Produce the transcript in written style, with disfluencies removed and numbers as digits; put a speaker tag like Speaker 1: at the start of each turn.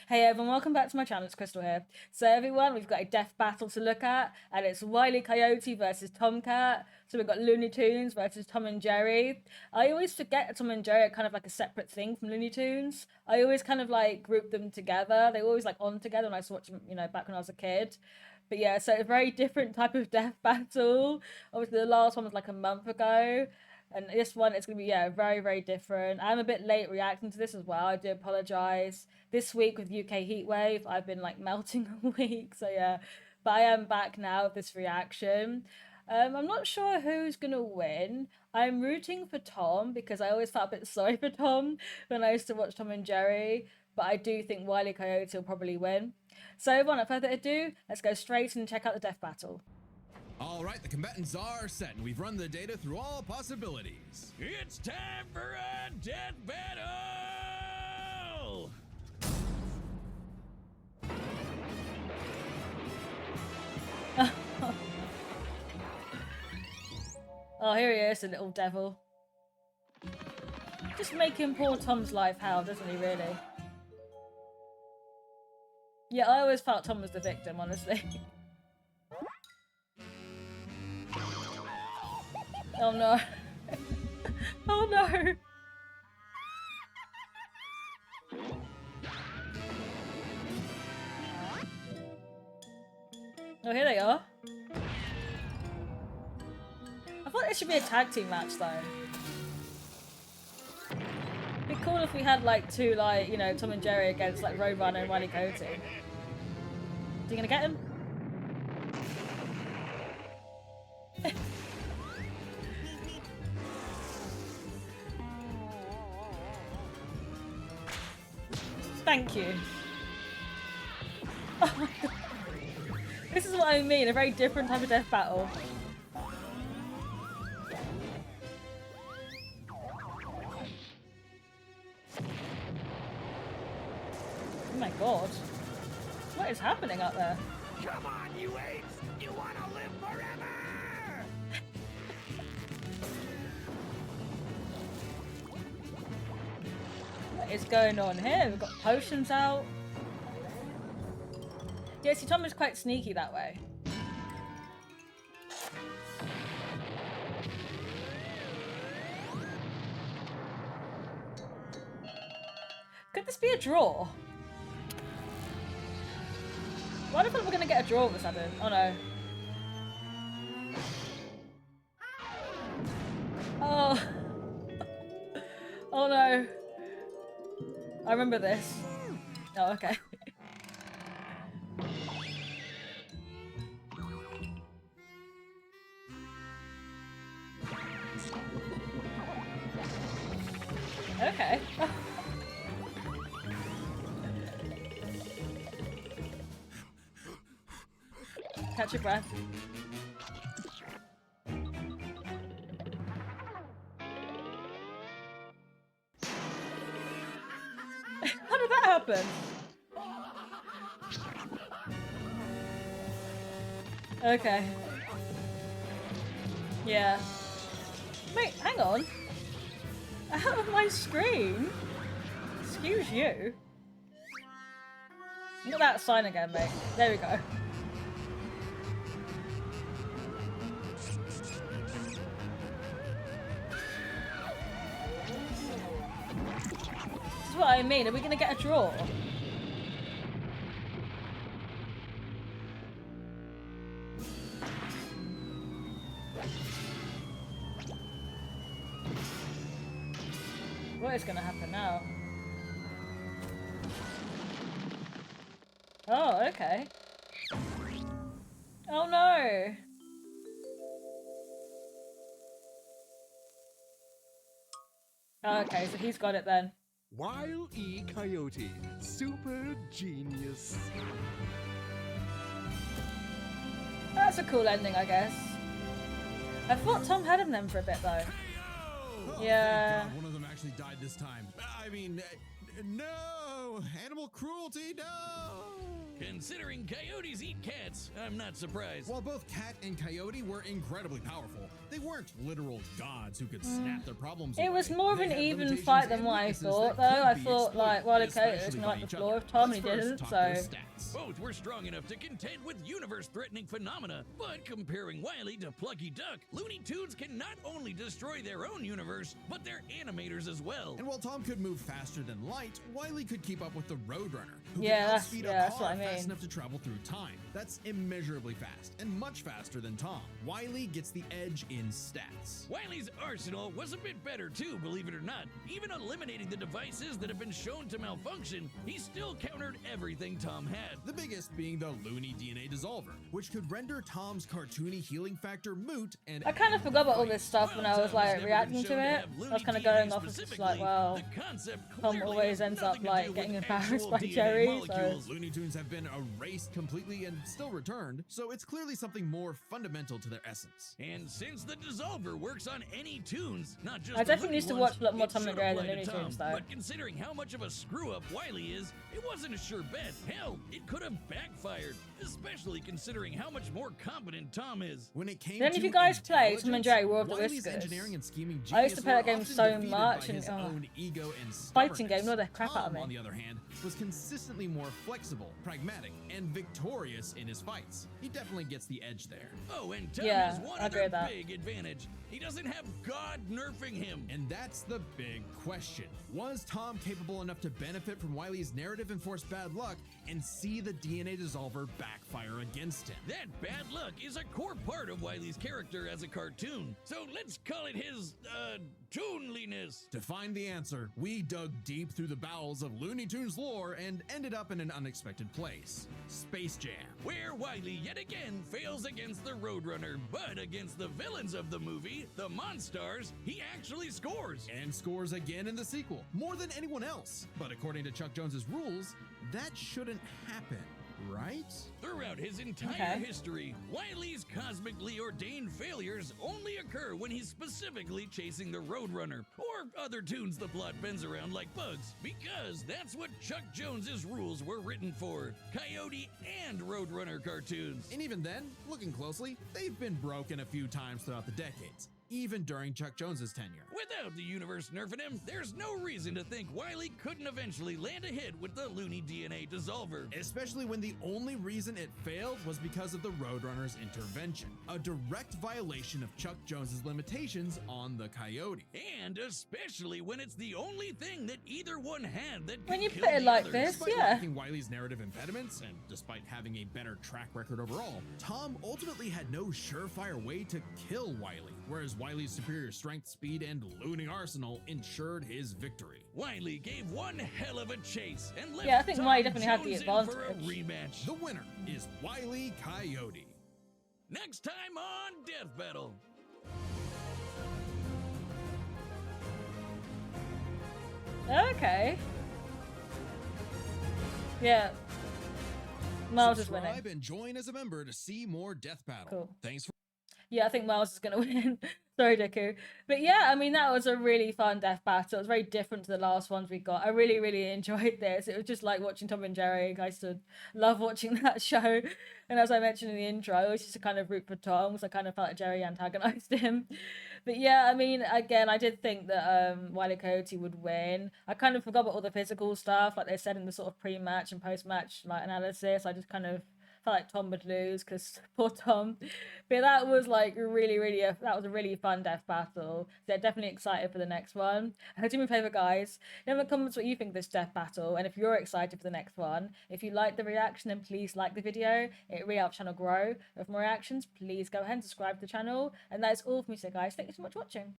Speaker 1: Hey everyone, welcome back to my channel. It's Crystal here. So everyone, we've got a death battle to look at, and it's Wile Coyote versus Tomcat. So we've got Looney Tunes versus Tom and Jerry. I always forget Tom and Jerry are kind of like a separate thing from Looney Tunes. I always kind of like group them together. They were always like on together when I used to watch them, back when I was a kid. But yeah, so a very different type of death battle. Obviously, the last one was like a month ago. And this one is going to be, yeah, very, very different. I'm a bit late reacting to this as well. I do apologize. This week with UK Heatwave, I've been like melting all week. So yeah, but I am back now with this reaction. I'm not sure who's going to win. I'm rooting for Tom because I always felt a bit sorry for Tom when I used to watch Tom and Jerry. But I do think Wile E. Coyote will probably win. So without further ado, let's go straight and check out the death battle.
Speaker 2: All right, the combatants are set, and we've run the data through all possibilities.
Speaker 3: It's time for a death battle!
Speaker 1: Oh, here he is, the little devil. Just making poor Tom's life hell, doesn't he, really? Yeah, I always felt Tom was the victim, honestly. Oh no. Oh no. Oh, here they are. I thought it should be a tag team match though. It'd be cool if we had like two, like, Tom and Jerry against like Roadrunner and Wile E. Coyote. Is he gonna get him? Thank you. Oh my god. This is what I mean, a very different type of death battle. Oh my god. What is happening up there?
Speaker 3: Come on, you apes! You wanna live forever!
Speaker 1: What is going on here? We've got potions out. Yeah, see, Tom is quite sneaky that way. Could this be a draw? Why do I think we're gonna get a draw all of a sudden? Oh no. Oh. Oh no. I remember this. Oh, okay. Okay. Catch your breath. How did that happen? Okay. Yeah. Wait, hang on. Out of my screen? Excuse you. Look at that sign again, mate. There we go. This is what I mean. Are we gonna get a draw? What is gonna happen now? Oh, okay. Oh no! Oh, okay, so he's got it then.
Speaker 4: Wile E. Coyote, super genius.
Speaker 1: That's a cool ending, I guess. I thought Tom had him then for a bit though.
Speaker 2: Oh,
Speaker 1: Yeah.
Speaker 2: thank God, one of them actually died this time. I mean, no! Animal cruelty, no!
Speaker 5: Considering coyotes eat cats, I'm not surprised.
Speaker 2: While both Cat and Coyote were incredibly powerful, they weren't literal gods who could snap their problems
Speaker 1: It
Speaker 2: away.
Speaker 1: was more of
Speaker 2: They
Speaker 1: an
Speaker 2: had
Speaker 1: even
Speaker 2: limitations
Speaker 1: fight than
Speaker 2: and
Speaker 1: what I
Speaker 2: weaknesses
Speaker 1: thought,
Speaker 2: that
Speaker 1: though.
Speaker 2: could
Speaker 1: I
Speaker 2: be
Speaker 1: thought, like,
Speaker 2: exploited,
Speaker 1: Wile Coyote was
Speaker 2: especially
Speaker 1: gonna
Speaker 2: by
Speaker 1: wipe the
Speaker 2: each
Speaker 1: floor
Speaker 2: other.
Speaker 1: with Tom, and
Speaker 2: Let's
Speaker 1: he
Speaker 2: first
Speaker 1: didn't,
Speaker 2: talk
Speaker 1: so...
Speaker 2: their stats.
Speaker 5: Both were strong enough to contend with universe-threatening phenomena, but comparing Wile to Plucky Duck, Looney Tunes can not only destroy their own universe, but their animators as well.
Speaker 2: And while Tom could move faster than light, Wile could keep up with the Roadrunner, who
Speaker 1: Yeah,
Speaker 2: could outspeed a
Speaker 1: that's
Speaker 2: car
Speaker 1: what I
Speaker 2: fast
Speaker 1: mean.
Speaker 2: enough to travel through time. That's immeasurably fast, and much faster than Tom. Wile gets the edge in stats.
Speaker 5: Wile's arsenal was a bit better too, believe it or not. Even eliminating the devices that have been shown to malfunction, he still countered everything Tom had.
Speaker 2: The biggest being the Looney DNA Dissolver, which could render Tom's cartoony healing factor moot and
Speaker 1: I kind of forgot about all this stuff
Speaker 5: While
Speaker 1: when I was
Speaker 5: Tom has
Speaker 1: like
Speaker 5: never
Speaker 1: reacting
Speaker 5: been
Speaker 1: to
Speaker 5: shown
Speaker 1: it.
Speaker 5: have
Speaker 1: I was
Speaker 5: Looney
Speaker 1: kind of
Speaker 5: DNA
Speaker 1: going off of just
Speaker 5: specifically,
Speaker 1: like, wow,
Speaker 5: the concept
Speaker 1: Tom
Speaker 5: clearly
Speaker 1: always
Speaker 5: has
Speaker 1: ends up
Speaker 5: nothing to
Speaker 1: like
Speaker 5: do
Speaker 1: getting
Speaker 5: with
Speaker 1: embarrassed
Speaker 5: actual
Speaker 1: by
Speaker 5: DNA
Speaker 1: Jerry. So
Speaker 5: molecules.
Speaker 2: Looney Tunes have been erased completely and still returned, so it's clearly something more fundamental to their essence.
Speaker 5: And since the Dissolver works on any tunes, not just
Speaker 1: I
Speaker 5: the
Speaker 1: definitely
Speaker 5: Looney
Speaker 1: used to
Speaker 5: ones,
Speaker 1: watch a lot more
Speaker 5: it
Speaker 1: Tom and
Speaker 5: should
Speaker 1: Jerry
Speaker 5: apply
Speaker 1: than
Speaker 5: to
Speaker 1: Looney
Speaker 5: Tom.
Speaker 1: Tunes, though.
Speaker 5: But considering how much of a screw-up Wile is, it wasn't a sure bet. Hell, it could have backfired, especially considering how much more competent Tom is.
Speaker 2: When it came
Speaker 1: Then
Speaker 2: to
Speaker 1: if you guys play Tom and
Speaker 2: intelligence,
Speaker 1: Jerry War of the
Speaker 2: Wile's
Speaker 1: Whiskers,
Speaker 2: engineering and scheming
Speaker 1: I used
Speaker 2: genius
Speaker 1: to play that
Speaker 2: were
Speaker 1: game
Speaker 2: often
Speaker 1: so
Speaker 2: defeated
Speaker 1: much,
Speaker 2: by
Speaker 1: and,
Speaker 2: his own ego and
Speaker 1: fighting game,
Speaker 2: stubbornness.
Speaker 1: not the crap out of
Speaker 2: Tom,
Speaker 1: me.
Speaker 2: on the other hand, was consistently more flexible, pragmatic, and victorious in his fights. He definitely gets the edge there.
Speaker 5: Oh, and Tom
Speaker 1: Yeah,
Speaker 5: has one
Speaker 1: I agree
Speaker 5: other
Speaker 1: with that.
Speaker 5: big advantage. He doesn't have God nerfing him.
Speaker 2: And that's the big question. Was Tom capable enough to benefit from Wile's narrative-enforced bad luck and see the DNA Dissolver backfire against him?
Speaker 5: That bad luck is a core part of Wile's character as a cartoon. So let's call it his, toonliness.
Speaker 2: To find the answer, we dug deep through the bowels of Looney Tunes lore and ended up in an unexpected place: Space Jam.
Speaker 5: Where Wile yet again fails against the Roadrunner, but against the villains of the movie, the Monstars, he actually scores.
Speaker 2: And scores again in the sequel, more than anyone else. But according to Chuck Jones's rules, that shouldn't happen, right?
Speaker 5: Throughout his entire
Speaker 1: Okay.
Speaker 5: history, Wile's cosmically ordained failures only occur when he's specifically chasing the Roadrunner, or other tunes the plot bends around like bugs, because that's what Chuck Jones's rules were written for: Coyote and Roadrunner cartoons.
Speaker 2: And even then, looking closely, they've been broken a few times throughout the decades, even during Chuck Jones's tenure.
Speaker 5: Without the universe nerfing him, there's no reason to think Wile couldn't eventually land a hit with the Looney DNA Dissolver.
Speaker 2: Especially when the only reason it failed was because of the Roadrunner's intervention, a direct violation of Chuck Jones's limitations on the Coyote.
Speaker 5: And especially when it's the only thing that either one had that could
Speaker 1: When you
Speaker 5: kill
Speaker 1: put it
Speaker 5: the
Speaker 1: like
Speaker 5: others.
Speaker 1: this,
Speaker 2: Despite
Speaker 1: yeah.
Speaker 2: lacking Wile's narrative impediments, and despite having a better track record overall, Tom ultimately had no surefire way to kill Wile, whereas Wile's superior strength, speed, and looting arsenal ensured his victory.
Speaker 5: Wile gave one hell of a chase and left
Speaker 1: Yeah, I think
Speaker 5: Tom
Speaker 1: Wile definitely had the
Speaker 5: Jones in for a
Speaker 1: advantage.
Speaker 5: rematch.
Speaker 2: The winner is Wile Coyote.
Speaker 5: Next time on Death Battle.
Speaker 1: Okay. Yeah. Miles is winning.
Speaker 2: Subscribe and join as a member to see more Death Battle.
Speaker 1: Cool.
Speaker 2: Thanks for
Speaker 1: Yeah, I think Miles is going to win. Sorry, Deku. But yeah, I mean, that was a really fun death battle. It was very different to the last ones we got. I really, really enjoyed this. It was just like watching Tom and Jerry. I used to love watching that show. And as I mentioned in the intro, I always used to kind of root for Tom because I kind of felt like Jerry antagonized him. But yeah, I mean, again, I did think that Wile Coyote would win. I kind of forgot about all the physical stuff, like they said in the sort of pre-match and post-match like analysis. I just kind of felt like Tom would lose because poor Tom. But that was like really, really, that was a really fun death battle. So definitely excited for the next one. Do me a favour, guys. Leave in the comments what you think of this death battle, and if you're excited for the next one. If you like the reaction, then please like the video. It really helps the channel grow. With more reactions, please go ahead and subscribe to the channel. And that is all from me, so guys. Thank you so much for watching.